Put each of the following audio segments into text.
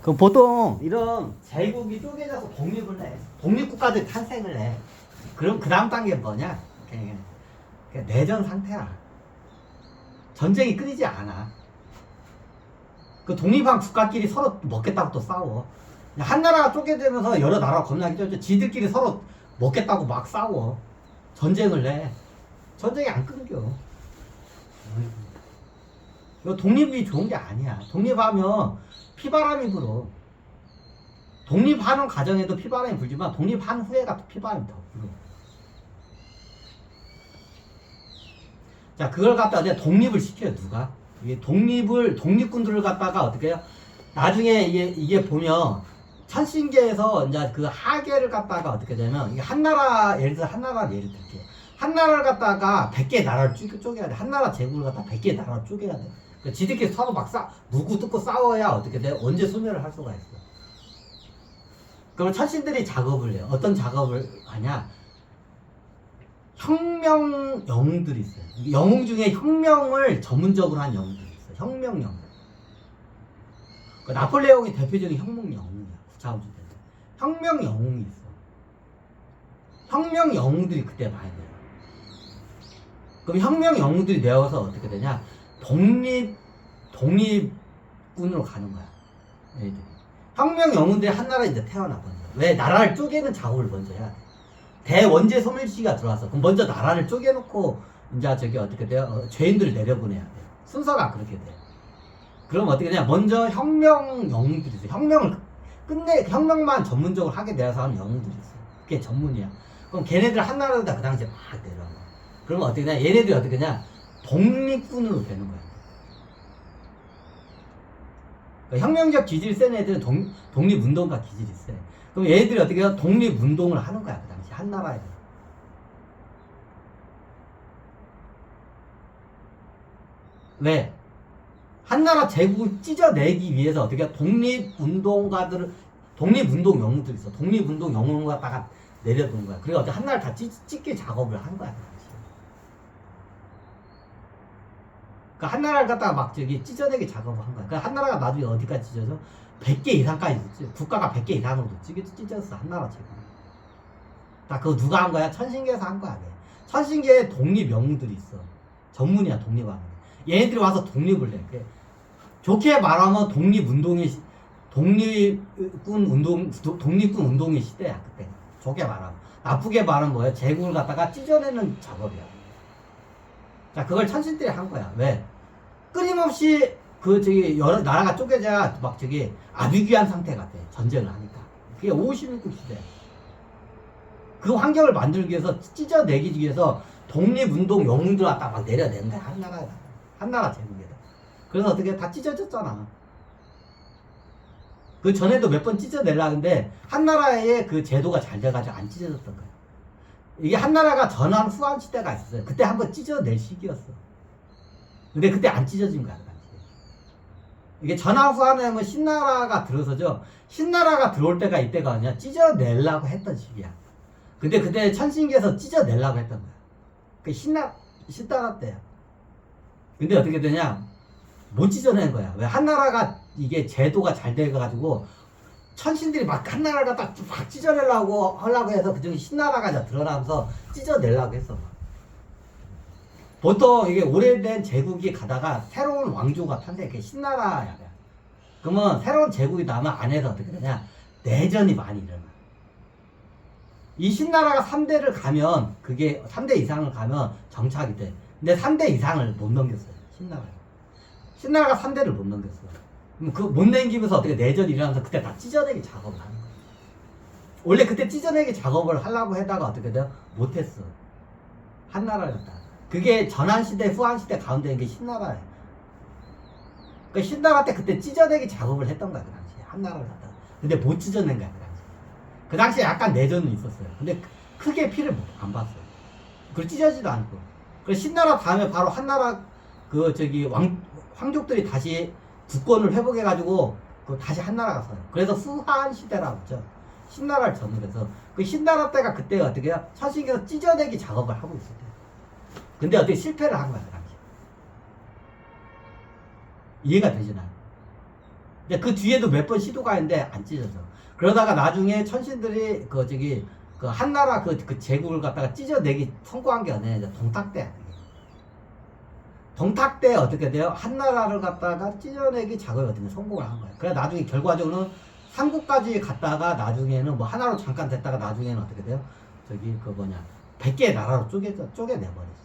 그 보통 이런 제국이 쪼개져서 독립을 해. 독립국가들이 탄생을 해. 그럼 그 다음 단계는 뭐냐? 그냥 내전 상태야. 전쟁이 끊이지 않아. 그 독립한 국가끼리 서로 먹겠다고 또 싸워. 한 나라가 쪼개지면서 여러 나라가 겁나게 쪄져. 지들끼리 서로 먹겠다고 막 싸워. 전쟁을 내. 전쟁이 안 끊겨. 이거 독립이 좋은 게 아니야. 독립하면 피바람이 불어. 독립하는 과정에도 피바람이 불지만 독립한 후에가 피바람이 더 불어. 자, 그걸 갖다가 이제 독립을 시켜요. 누가? 이게 독립군들을 갖다가 어떻게 해요? 나중에 이게 보면 천신계에서 이제 그 하계를 갖다가 어떻게 되면 이게 한 나라, 예를 들어 한 나라를 예를 들게요. 한 나라를 갖다가 100개 나라를 쪼개야 돼. 한 나라 제국을 갖다가 100개 나라를 쪼개야 돼. 그러니까 지들끼리 서로 막 누구 뜯고 싸워야 어떻게 돼? 언제 소멸을 할 수가 있어. 그럼 천신들이 작업을 해요. 어떤 작업을 하냐? 혁명 영웅들이 있어요. 영웅 중에 혁명을 전문적으로 한 영웅들이 있어요. 혁명 영웅. 그 나폴레옹이 대표적인 혁명 영웅이야. 9차 우주대전. 혁명 영웅이 있어. 혁명 영웅들이 그때 많이 돼요. 그럼 혁명 영웅들이 내어서 어떻게 되냐? 독립군으로 가는 거야. 얘들이. 혁명 영웅들이 한 나라에 이제 태어나거든요. 왜? 나라를 쪼개는 작업을 먼저 해야 돼. 대원죄 소멸시가 들어와서 그럼 먼저 나라를 쪼개놓고 이제 저기 어떻게 돼요? 죄인들을 내려보내야 돼. 순서가 그렇게 돼. 그럼 어떻게 되냐? 먼저 혁명 영웅들이 있어. 혁명만 전문적으로 하게 되어서 하는 영웅들이 있어. 그게 전문이야. 그럼 걔네들 한 나라에다 그 당시에 막 내려와. 그러면 어떻게 되냐? 얘네들이 어떻게 되냐? 독립군으로 되는 거야. 그러니까 혁명적 기질이 센 애들은 독립운동가 기질이 세. 그럼 얘들이 어떻게 해요? 독립운동을 하는 거야. 그 당시 한 나라에서. 왜? 한 나라 제국을 찢어내기 위해서 어떻게 해요? 독립운동 영웅들이 있어. 독립운동 영웅을 갖다가 내려둔 거야. 그리고 어떻게 한 나라를 다 찢기 작업을 한 거야. 그 당시. 그러니까 한 나라를 갖다가 막 저기 찢어내기 작업을 한 거야. 그러니까 한 나라가 나중에 어디까지 찢어져? 100개 이상까지 국가가 100개 이상으로도 찢어졌어. 한 나라 제국. 다 그거 누가 한 거야? 천신계에서 한 거야. 천신계에 독립 영웅들이 있어. 전문이야. 독립하는. 얘네들이 와서 독립을 내. 좋게 말하면 독립군 운동의 시대야. 그때. 좋게 말하면. 나쁘게 말하면 뭐야? 제국을 갖다가 찢어내는 작업이야. 자, 그걸 천신들이 한 거야. 왜? 끊임없이 여러 나라가 쪼개져야 막 아비규환 상태가 돼. 전쟁을 하니까. 그게 56국 시대. 그 환경을 만들기 위해서, 찢어내기 위해서 독립운동 영웅들 갖다 막 내려낸 거야. 한 나라 제국에다. 그래서 어떻게 다 찢어졌잖아. 그 전에도 몇 번 찢어내려는데 한 나라의 그 제도가 잘 돼가지고 안 찢어졌던 거야. 이게 한 나라가 전환 후환 시대가 있었어요. 그때 한번 찢어낼 시기였어. 근데 그때 안 찢어진 거야. 이게 전환 후환하면 신나라가 들어서죠. 신나라가 들어올 때가 이때가 아니야. 찢어내려고 했던 시기야. 근데 그때 천신계에서 찢어내려고 했던 거야. 그 신나라 때야. 근데 어떻게 되냐? 못 찢어낸 거야. 왜? 한 나라가 이게 제도가 잘 돼가지고 천신들이 막 한 나라를 갖다 막 찢어내려고 하려고 해서 그중에 신나라가 드러나면서 찢어내려고 했어. 보통 이게 오래된 제국이 가다가 새로운 왕조가 탄생, 그게 신나라야. 그러면 새로운 제국이 나면 안에서 어떻게 되냐? 내전이 많이 일어나. 이 신나라가 3대를 가면, 그게 3대 이상을 가면 정착이 돼. 근데 3대 이상을 못 넘겼어요. 신나라가 3대를 못 넘겼어. 그럼 그 못 넘기면서 어떻게 내전이 일어나면서 그때 다 찢어내기 작업을 하는 거야. 원래 그때 찢어내기 작업을 하려고 하다가 어떻게 돼요? 못했어. 한 나라를 갖다. 그게 전환시대, 후환시대 가운데 있는 게 신나라예요. 그러니까 신나라 때 그때 찢어내기 작업을 했던 거야, 그 당시에. 한 나라를 갖다가. 근데 못 찢어낸 거야, 그 당시에. 그 당시에 약간 내전은 있었어요. 근데 크게 피를 안 봤어요. 그걸 찢어지도 않고. 그래서 신나라 다음에 바로 한 나라, 황족들이 다시 국권을 회복해가지고, 다시 한 나라가 서요. 그래서 후환시대라고 했죠. 신나라를 전후로 해서. 그 신나라 때가 그때 어떻게 해요? 천신계에서 찢어내기 작업을 하고 있었대요. 근데 어떻게 실패를 한 거야, 그 당시. 이해가 되시나요? 근데 그 뒤에도 몇 번 시도가 했는데 안 찢어져. 그러다가 나중에 천신들이 그 한나라 그 제국을 갖다가 찢어내기 성공한 게 아니라 이제 동탁 때. 동탁 때 어떻게 돼요? 한나라를 갖다가 찢어내기 작업이 어떻게 성공을 한 거예요. 그래 나중에 결과적으로는 삼국까지 갔다가 나중에는 뭐 하나로 잠깐 됐다가 나중에는 어떻게 돼요? 그 100개의 나라로 쪼개내버렸죠.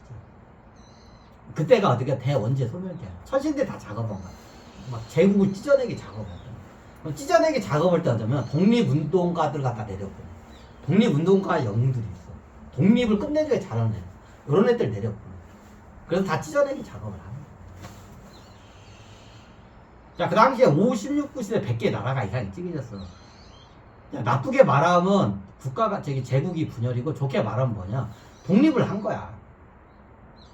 그때가 어떻게 대원제 소멸제야. 천신들 다 작업한 거야. 막 제국을 찢어내기 작업을 했다. 찢어내기 작업을 때 하자면 독립운동가들 갖다 내렸거든. 독립운동가 영웅들이 있어. 독립을 끝내줘야 잘하는 애. 이런 애들 내렸거든. 그래서 다 찢어내기 작업을 하는 거야. 자, 그 당시에 5, 16, 9시대 100개 나라가 이상이 찢어졌어. 자, 나쁘게 말하면 제국이 분열이고 좋게 말하면 뭐냐. 독립을 한 거야.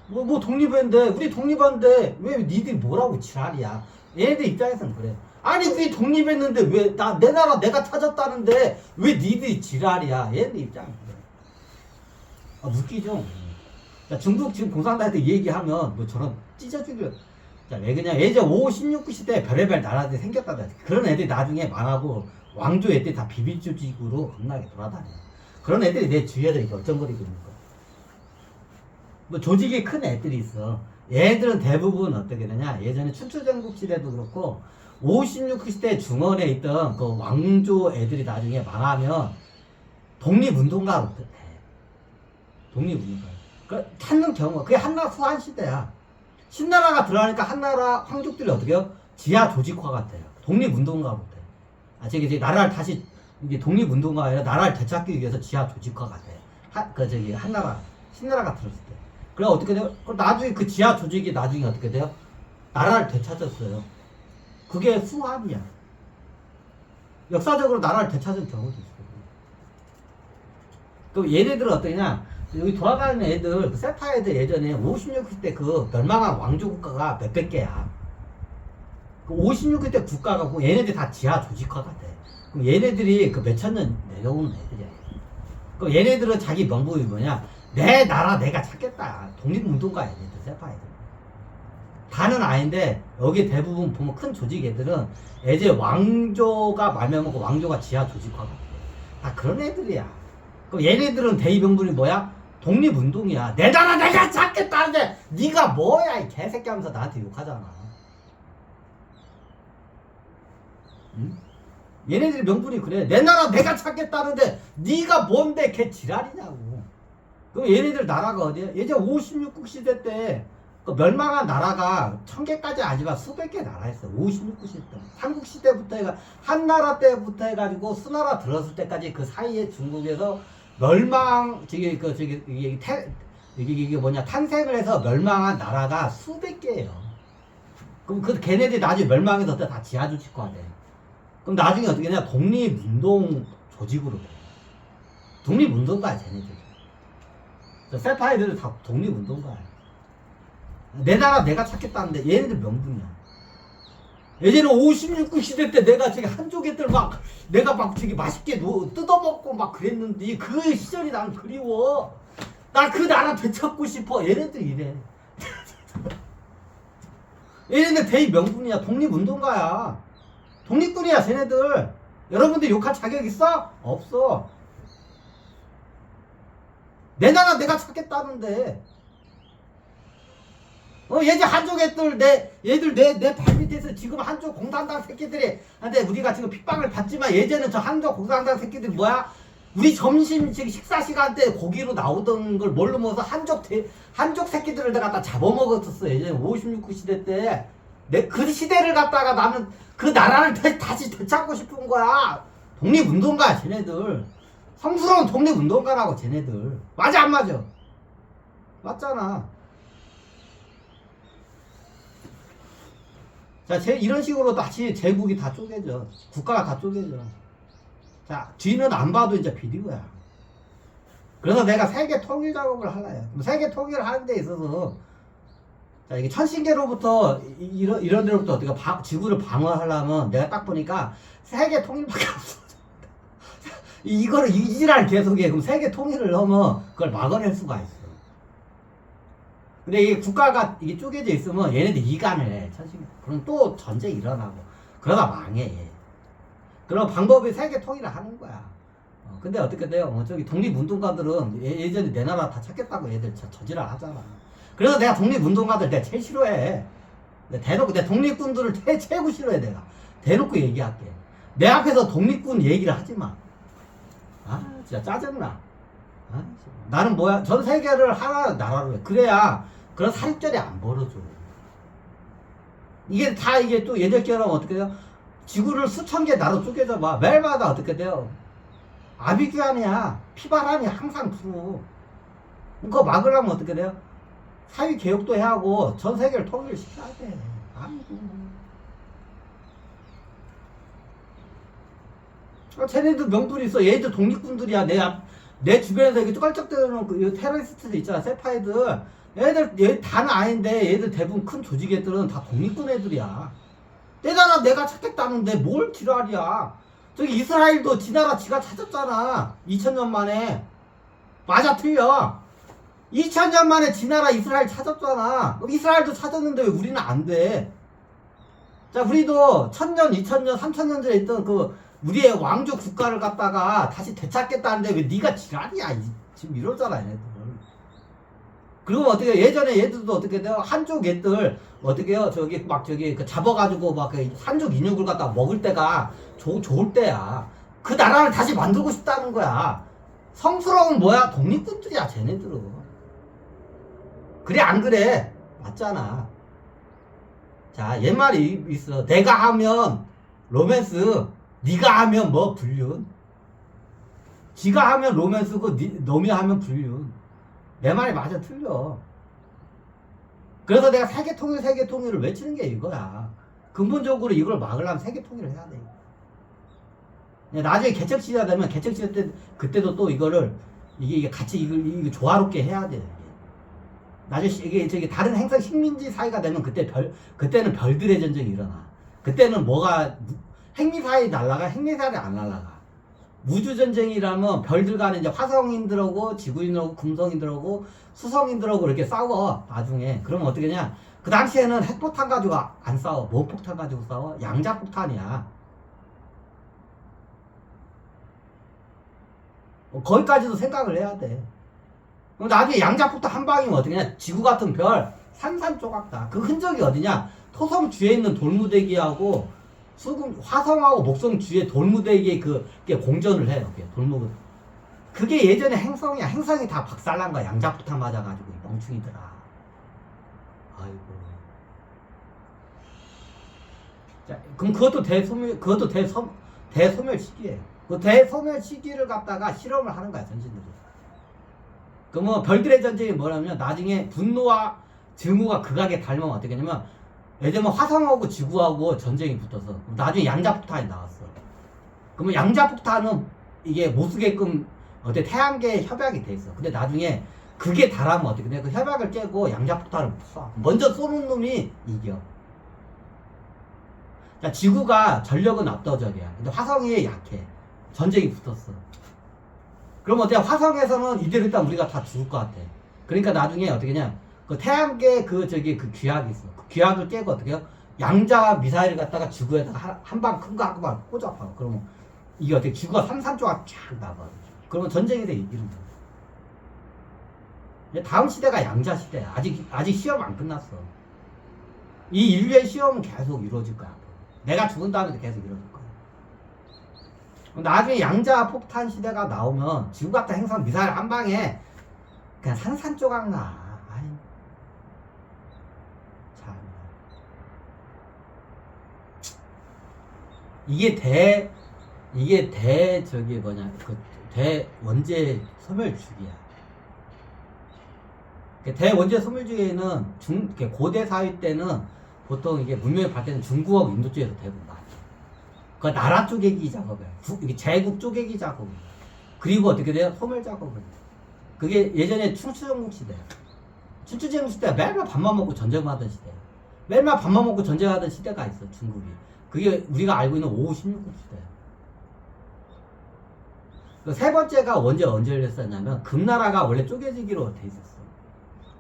뭐 독립했는데, 우리 독립한데, 왜 니들이 뭐라고 지랄이야. 얘네들 입장에서는 그래. 아니, 우리 독립했는데, 내 나라 내가 찾았다는데, 왜 니들이 지랄이야. 얘네들 입장은 그래. 아, 웃기죠? 자, 중국 지금 공산당한테 얘기하면, 뭐 저런 찢어주기로. 자, 왜 그냥 예전 5, 16, 9시대에 별의별 나라들이 생겼다다. 그런 애들이 나중에 망하고, 왕조 애들이 다 비비조직으로 겁나게 돌아다녀. 그런 애들이 내 주위에서 이렇게 얼쩡거리고 있는 거야. 뭐 조직이 큰 애들이 있어. 얘들은 대부분 어떻게 되냐. 예전에 춘추전국 시대도 그렇고 5, 16, 9시대 중원에 있던 그 왕조 애들이 나중에 망하면 독립운동가로 돼. 독립운동가. 그 찾는 경우가 그게 한나라 후한 시대야. 신나라가 들어가니까 한나라 황족들이 어떻게 해요? 지하 조직화가 돼요. 독립운동가로 돼. 저기 나라를 다시 이게 독립운동가가 아니라 나라를 되찾기 위해서 지하 조직화가 돼. 신나라가 들었을 때. 그래 어떻게 돼요? 나중에 그 지하 조직이 나중에 어떻게 돼요? 나라를 되찾았어요. 그게 후한이야. 역사적으로 나라를 되찾은 경우도 있어요. 또 얘네들은 어떠냐? 여기 돌아다니는 애들, 세파 애들 예전에 56세 때 그 멸망한 왕조 국가가 몇백 개야. 그 56세 때 국가가 얘네들 다 지하 조직화가 돼. 그럼 얘네들이 그 몇천 년 내려오는 애들이야. 그럼 얘네들은 자기 명분이 뭐냐? 내 나라 내가 찾겠다. 독립운동가 애들, 세파 애들. 다는 아닌데, 여기 대부분 보면 큰 조직 애들은 이제 왕조가 말면 그 왕조가 지하 조직화가 돼. 다 그런 애들이야. 그럼 얘네들은 대의 명분이 뭐야? 독립운동이야. 내 나라 내가 찾겠다는데, 네가 뭐야, 이 개새끼 하면서 나한테 욕하잖아. 응? 얘네들이 명분이 그래. 내 나라 내가 찾겠다는데, 네가 뭔데 개 지랄이냐고. 그럼 얘네들 나라가 어디야? 예전 56국 시대 때 그 멸망한 나라가 1000개까지 아니지만 수백 개 나라였어. 56국 시대 때. 삼국 시대부터 한나라 때부터 해가지고 수나라 들었을 때까지 그 사이에 중국에서 이게 뭐냐 탄생을 해서 멸망한 나라가 수백 개예요. 그럼 그 걔네들이 나중에 멸망해서 다 지하조직화 돼. 그럼 나중에 어떻게 되냐? 독립운동 조직으로 돼. 독립운동가야 쟤네들. 세파 애들은 다 독립운동가야. 내 나라 내가 찾겠다는데 얘네들 명분이야. 예전에 56국 시대 때 내가 저기 한족 애들 내가 저기 맛있게 뜯어먹고 막 그랬는데 그 시절이 난 그리워. 나 그 나라 되찾고 싶어. 얘네들 이래. 얘네들 대의 명분이야. 독립운동가야. 독립군이야 쟤네들. 여러분들 욕할 자격 있어? 없어. 내 나라 내가 찾겠다는데. 예전 한족 애들 얘들 내 발밑에서 지금 한족 공산당 새끼들이 한데 우리가 지금 핍박을 받지만 예전에 저 한족 공산당 새끼들이 뭐야? 우리 점심 식사 시간 때 고기로 나오던 걸 뭘로 먹어서 한족 새끼들을 내가 갖다 잡아먹었었어. 예전에 56구 시대 때. 그 시대를 갖다가 나는 그 나라를 다시 되찾고 싶은 거야. 독립운동가야 쟤네들. 성스러운 독립운동가라고 쟤네들. 맞아 안 맞아? 맞잖아. 자, 이런 식으로 다시 제국이 다 쪼개져. 국가가 다 쪼개져. 자, 뒤는 안 봐도 이제 비리고야. 그래서 내가 세계 통일 작업을 하려요. 세계 통일을 하는 데 있어서, 자, 이게 천신계로부터, 이런 데로부터 어떻게 지구를 방어하려면 내가 딱 보니까 세계 통일밖에 없어. 이거를 이지랄 계속해. 그럼 세계 통일을 하면 그걸 막아낼 수가 있어. 근데 이게 국가가 이게 쪼개져 있으면 얘네들 이간을 해. 그럼 또 전쟁이 일어나고. 그러다 망해. 그런 방법이 세계 통일을 하는 거야. 근데 어떻게 돼요? 저기 독립운동가들은 예전에 내 나라 다 찾겠다고 얘들 저지랄 하잖아. 그래서 내가 독립운동가들 내가 제일 싫어해. 대놓고 내 독립군들을 최고 싫어해 내가. 대놓고 얘기할게. 내 앞에서 독립군 얘기를 하지 마. 아 진짜 짜증나. 아, 나는 뭐야? 전 세계를 하나 나라로 해. 그래야 그런 살인죄이 안 벌어져. 이게 다 이게 또 예전처럼 어떻게 돼요? 지구를 수천 개 나로 쪼개져 봐. 매일마다 어떻게 돼요? 아비규환이야. 피바람이 항상 불어. 그거 막으려면 어떻게 돼요? 사회 개혁도 해야 하고 전 세계를 통일시켜야 돼. 아이고. 쟤네들 명분이 있어. 얘들 독립군들이야. 내 주변에서 이렇게 쩔쩍대는 그 테러리스트들 있잖아. 세파이들. 얘 다는 아닌데 얘들 대부분 큰 조직 애들은 다 독립군 애들이야. 내 나라 내가 찾겠다는데 뭘 지랄이야. 저기 이스라엘도 지 나라 지가 찾았잖아. 2000년 만에. 맞아 틀려. 2000년 만에 지 나라 이스라엘 찾았잖아. 이스라엘도 찾았는데 왜 우리는 안 돼? 자, 우리도 1000년, 2000년, 3000년 전에 있던 그 우리의 왕조 국가를 갖다가 다시 되찾겠다는데 왜 네가 지랄이야. 지금 이러잖아, 얘네들. 그리고 어떻게 예전에 얘들도 어떻게 돼요? 한족 애들 어떻게 해요? 저기 그 잡아가지고 막 그 한족 인육을 갖다가 먹을 때가 좋을 때야. 그 나라를 다시 만들고 싶다는 거야. 성스러운 뭐야? 독립군들이야, 쟤네들은. 그래 안 그래? 맞잖아. 자, 옛말이 있어. 내가 하면 로맨스, 네가 하면 뭐 불륜. 지가 하면 로맨스고 놈이 하면 불륜. 내 말이 맞아 틀려. 그래서 내가 세계 통일을 외치는 게 이거야. 근본적으로 이걸 막으려면 세계 통일을 해야 돼. 나중에 개척 시대가 되면 개척 시대 때 그때도 또 이거를 이게 같이 이걸 조화롭게 해야 돼. 나중에 이게 저기 다른 행성 식민지 사회가 되면 그때는 별들의 전쟁이 일어나. 그때는 뭐가 핵미사일이 날아가 핵미사일이 안 날아가. 우주전쟁이라면 별들 간에 이제 화성인들하고 지구인들하고 금성인들하고 수성인들하고 이렇게 싸워 나중에. 그러면 어떻게 되냐, 그 당시에는 핵폭탄 가지고 안 싸워. 뭔 폭탄 가지고 싸워? 양자폭탄이야. 거기까지도 생각을 해야 돼. 그럼 나중에 양자폭탄 한 방이면 어떻게 되냐, 지구 같은 별 산산조각 다. 그 흔적이 어디냐, 토성 주위에 있는 돌무대기하고 화성하고 목성 주위에 돌무대기에 그게 공전을 해. 이렇게 돌무대. 그게 예전에 행성이야. 행성이 다 박살난 거야. 양자폭탄 맞아가지고 이 멍충이들아. 아이고. 자, 그럼 그것도 대소멸 시기예요. 그 대소멸 시기를 갖다가 실험을 하는 거야, 전신들이. 그러면 별들의 전쟁이 뭐냐면 나중에 분노와 증오가 극악에 닮으면 어떻게 되냐면, 예를 들면 화성하고 지구하고 전쟁이 붙어서 나중에 양자폭탄이 나왔어. 그러면 양자폭탄은 이게 못 쓰게끔 어때 태양계에 협약이 돼 있어. 근데 나중에 그게 달하면 어떻게 돼? 그 협약을 깨고 양자폭탄을 쏴. 먼저 쏘는 놈이 이겨. 자, 지구가 전력은 압도적이야. 근데 화성이 약해. 전쟁이 붙었어. 그럼 어때? 화성에서는 이대로 일단 우리가 다 죽을 것 같아. 그러니까 나중에 어떻게 냐, 그 태양계 그 귀약이 있어. 그 귀약을 깨고 어떻게 해요? 양자 미사일을 갖다가 지구에다가 한 방 큰 거 한 방 꽂아봐. 그러면 이게 어떻게 지구가 산산조각 쫙 나봐. 그러면 전쟁이 돼 이런 거. 다음 시대가 양자 시대야. 아직 시험 안 끝났어. 이 인류의 시험은 계속 이루어질 거야. 내가 죽은 다음에도 계속 이루어질 거야. 나중에 양자 폭탄 시대가 나오면 지구 같은 행성 미사일 한 방에 그냥 산산조각 나. 아이. 참. 이게 저기 뭐냐, 대원죄 소멸주기야. 대원죄 소멸주기에는 고대 사회 때는 보통 이게 문명의 발展중국하고 인도 쪽에서 대부분 많이. 그 나라 쪼개기 작업이야. 이게 제국 쪼개기 작업이야. 그리고 어떻게 돼요? 소멸 작업을. 그게 예전에 춘추전국 시대야. 춘추전국 시대야. 매일만 밥만 먹고 전쟁하던 시대야. 매일만 밥만 먹고 전쟁하던 시대가 있어, 중국이. 그게 우리가 알고 있는 5, 16국 시대야. 그 세 번째가 언제 열렸었냐면, 금나라가 원래 쪼개지기로 돼 있었어.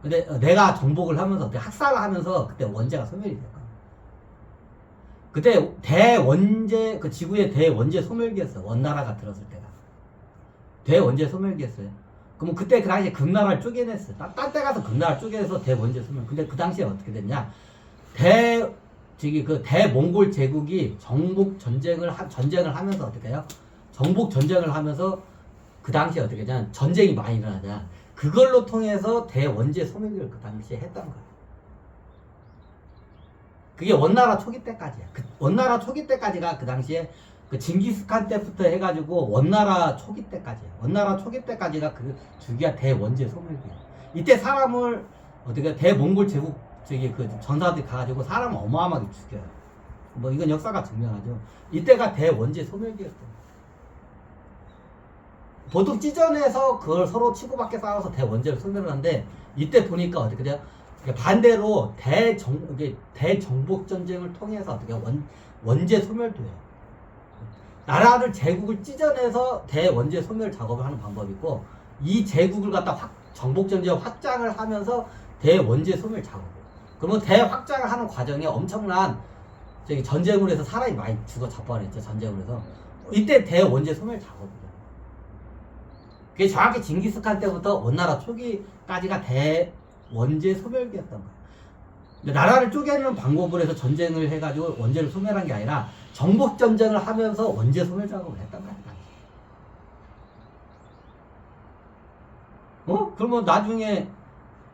근데 내가 정복을 하면서, 학살을 하면서 그때 원제가 소멸이 됐거든. 그때 대원제 그 지구의 대원제 소멸기였어. 원나라가 들었을 때가 대원제 소멸기였어요. 그러면 그때 그 당시에 금나라를 쪼개냈어. 딴 데 가서 금나라를 쪼개서 대원제 소멸. 근데 그 당시에 어떻게 됐냐? 그 대몽골 제국이 전쟁을 하면서 어떻게 해요? 정복 전쟁을 하면서 그 당시에 어떻게 했냐? 전쟁이 많이 일어나냐? 그걸로 통해서 대원제 소멸기를 그 당시에 했던 거야. 그게 원나라 초기 때까지야. 원나라 초기 때까지가 그 당시에 그 징기스칸 때부터 해가지고 원나라 초기 때까지야. 원나라 초기 때까지가 그 주기가 대원제 소멸기야. 이때 사람을 어떻게 대몽골 제국 그 전사들이 가가지고 사람을 어마어마하게 죽여요. 뭐 이건 역사가 증명하죠. 이때가 대원제 소멸기였어. 보통 찢어내서 그걸 서로 치고받게 싸워서 대원제를 소멸하는데 이때 보니까 어떻게 돼요? 반대로 대정복 전쟁을 통해서 어떻게 원제 소멸도 해요. 나라를 제국을 찢어내서 대원제 소멸 작업을 하는 방법이 있고 이 제국을 갖다 정복 전쟁 확장을 하면서 대원제 소멸 작업을. 그러면 대확장을 하는 과정에 엄청난 전쟁으로 해서 사람이 많이 죽어 자빠졌죠. 전쟁으로 해서 이때 대원제 소멸 작업이에요. 그게 정확히 징기스칸 때부터 원나라 초기까지가 대원제 소멸기였던 거예요. 근데 나라를 쪼개는 방법으로 해서 전쟁을 해가지고 원제를 소멸한 게 아니라 정복 전쟁을 하면서 원제 소멸 작업을 했단 말이야. 그러면 나중에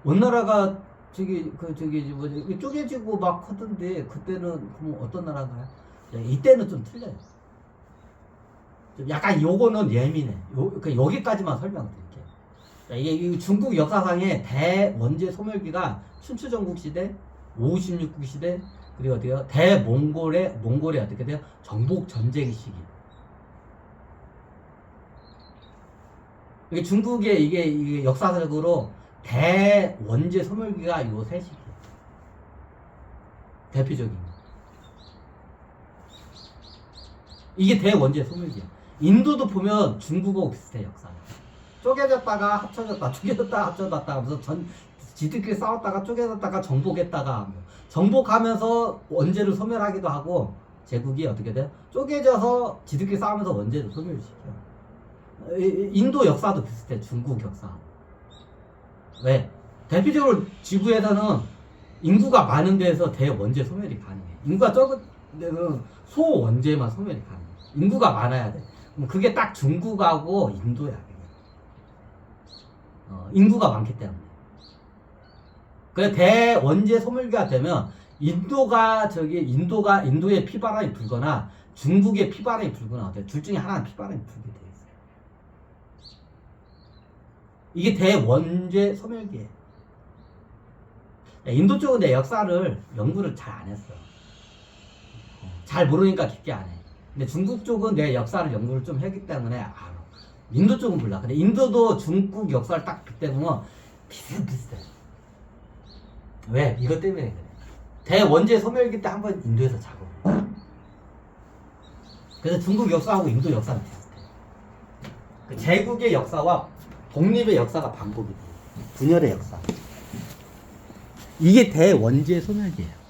원나라가 쪼개지고 막 하던데 그때는 그럼 어떤 나라인가요? 이때는 좀 틀려요. 좀 약간 요거는 예민해. 여기까지만 설명드릴게요. 이게 중국 역사상의 대원제 소멸기가 춘추 전국 시대, 56국 시대, 그리고 어때요? 몽골의 어떻게 돼요? 정복 전쟁 시기. 이게 중국의 이게 역사적으로 대원제 소멸기가 요 세 시기예요. 대표적인 거. 이게 대원제 소멸기야. 인도도 보면 중국하고 비슷해 역사. 쪼개졌다가 합쳐졌다, 쪼개졌다가 합쳐졌다 하면서 지들끼리 싸웠다가 쪼개졌다가 정복했다가 정복하면서 원제를 소멸하기도 하고 제국이 어떻게 돼요? 쪼개져서 지들끼리 싸우면서 원제를 소멸시켜. 인도 역사도 비슷해. 중국 역사. 왜? 대표적으로 지구에서는 인구가 많은 데에서 대원제 소멸이 가능해. 인구가 적은 데는 소원제만 소멸이 가능해. 인구가 많아야 돼. 그럼 그게 딱 중국하고 인도야. 인구가 많기 때문에. 그래 대원제 소멸기가 되면 인도의 피바람이 불거나 중국의 피바람이 불거나 어때? 둘 중에 하나는 피바람이 불게 돼 있어요. 이게 대원제 소멸기예요. 인도 쪽은 내 역사를 연구를 잘 안 했어. 잘 모르니까 깊게 안 해. 근데 중국 쪽은 내 역사를 연구를 좀 했기 때문에 알아. 인도 쪽은 몰라. 근데 인도도 중국 역사를 딱 빗대보면 비슷비슷해. 왜? 이것 때문에 그래. 대원제 소멸기 때 한번 인도에서 작업을. 그래서 중국 역사하고 인도 역사는 비슷해. 그 제국의 역사와 독립의 역사가 반복이 돼. 분열의 역사. 이게 대원제 소멸기예요.